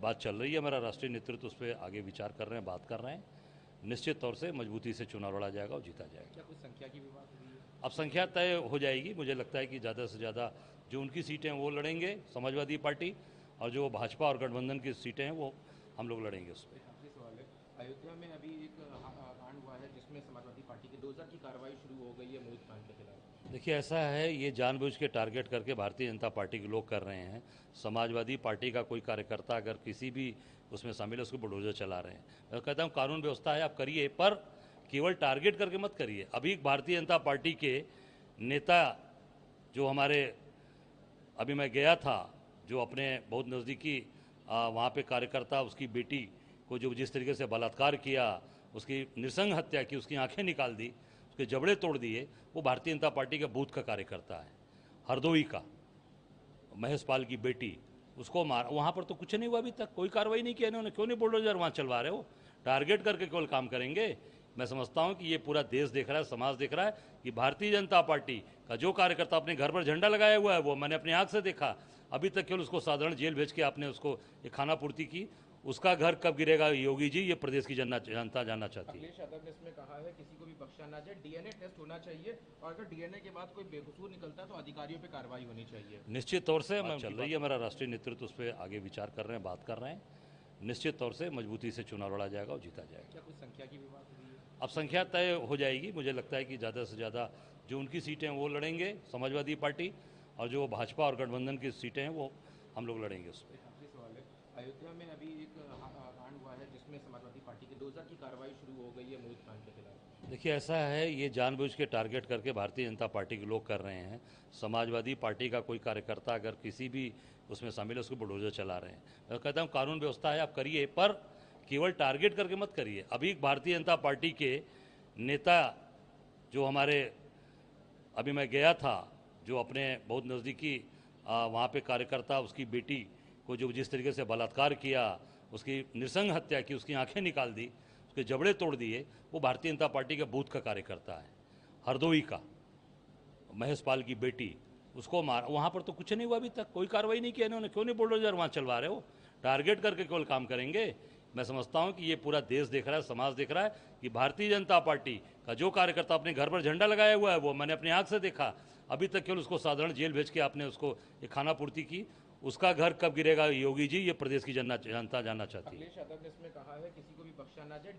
बात चल रही है, हमारा राष्ट्रीय नेतृत्व उस पर आगे विचार कर रहे हैं, बात कर रहे हैं। निश्चित तौर से मजबूती से चुनाव लड़ा जाएगा और जीता जाएगा। क्या कुछ संख्या की भी बात हुई है? अब संख्या तय हो जाएगी। मुझे लगता है कि ज़्यादा से ज़्यादा जो उनकी सीटें हैं वो लड़ेंगे समाजवादी पार्टी, और जो भाजपा और गठबंधन की सीटें हैं वो हम लोग लड़ेंगे उस पर। एक आखिरी सवाल है। अयोध्या में अभी एक कांड हुआ है जिसमें समाजवादी पार्टी की डोजर की कार्रवाई शुरू हो गई है मोहित खान के खिलाफ। देखिए, ऐसा है, ये जानबूझ के टारगेट करके भारतीय जनता पार्टी के लोग कर रहे हैं। समाजवादी पार्टी का कोई कार्यकर्ता अगर किसी भी उसमें शामिल है, उसको बुलडोजर चला रहे हैं। मैं कहता हूँ कानून व्यवस्था है, आप करिए, पर केवल टारगेट करके मत करिए। अभी भारतीय जनता पार्टी के नेता जो हमारे, अभी मैं गया था, जो अपने बहुत नज़दीकी वहाँ पे कार्यकर्ता, उसकी बेटी को जो जिस तरीके से बलात्कार किया, उसकी नृशंस हत्या की, उसकी आंखें निकाल दी, उसके जबड़े तोड़ दिए, वो भारतीय जनता पार्टी के बूथ का कार्यकर्ता है, हरदोई का, महेश पाल की बेटी, उसको मार। वहाँ पर तो कुछ नहीं हुआ, अभी तक कोई कार्रवाई नहीं किया इन्होंने। क्यों नहीं बुलडोजर वहाँ चलवा रहे हो? टारगेट करके केवल काम करेंगे। मैं समझता हूँ कि ये पूरा देश देख रहा है, समाज देख रहा है कि भारतीय जनता पार्टी का जो कार्यकर्ता अपने घर पर झंडा लगाया हुआ है, वो मैंने अपनी आंख से देखा। अभी तक केवल उसको साधारण जेल भेज के आपने उसको एक खाना पूर्ति की। उसका घर कब गिरेगा योगी जी, ये प्रदेश की जनता जानना चाहती है। अखिलेश यादव ने इसमें कहा है किसी को भी बख्शा ना जाए, डीएनए टेस्ट होना चाहिए और अगर डीएनए के बाद कोई बेकसूर निकलता है तो अधिकारियों पे कार्रवाई होनी चाहिए। निश्चित तौर से बात चल रही है, हमारा राष्ट्रीय नेतृत्व उस पर आगे विचार कर रहे हैं, बात कर रहे हैं। निश्चित तौर से मजबूती से चुनाव लड़ा जाएगा और जीता जाएगा। क्या कुछ संख्या की भी बात हुई है? अब संख्या तय हो जाएगी। मुझे लगता है कि ज़्यादा से ज़्यादा जो उनकी सीटें हैं वो लड़ेंगे समाजवादी पार्टी, और जो भाजपा और गठबंधन की सीटें हैं वो हम लोग लड़ेंगे उस पर। एक आखिरी सवाल है। अयोध्या में अभी एक कांड हुआ है जिसमें समाजवादी पार्टी की डोजर की कार्रवाई शुरू हो गई है मोहित खान के खिलाफ। देखिए, ऐसा है, ये जानबूझ के टारगेट करके भारतीय जनता पार्टी के लोग कर रहे हैं। समाजवादी पार्टी का कोई कार्यकर्ता अगर किसी भी उसमें शामिल है, उसको बुलडोजर चला रहे हैं। मैं कहता हूँ कानून व्यवस्था है, आप करिए, पर केवल टारगेट करके मत करिए। अभी भारतीय जनता पार्टी के नेता जो हमारे, अभी मैं गया था, जो अपने बहुत नज़दीकी वहाँ पे कार्यकर्ता, उसकी बेटी को जो जिस तरीके से बलात्कार किया, उसकी नृशंस हत्या की, उसकी आंखें निकाल दी, उसके जबड़े तोड़ दिए, वो भारतीय जनता पार्टी के बूथ का कार्यकर्ता है, हरदोई का, महेश पाल की बेटी, उसको मार। वहाँ पर तो कुछ नहीं हुआ, अभी तक कोई कार्रवाई नहीं किया इन्होंने। क्यों नहीं बुलडोजर वहाँ चलवा रहे हो? टारगेट करके केवल काम करेंगे। मैं समझता हूँ कि ये पूरा देश देख रहा है, समाज देख रहा है कि भारतीय जनता पार्टी का जो कार्यकर्ता अपने घर पर झंडा लगाया हुआ है, वो मैंने अपनी आंख से देखा। अभी तक केवल उसको साधारण जेल भेज के आपने उसको एक खाना पूर्ति की। उसका घर कब गिरेगा योगी जी, ये प्रदेश की जनता जानना चाहती है। अखिलेश यादव ने इसमें कहा है किसी को भी बख्शा ना जाए।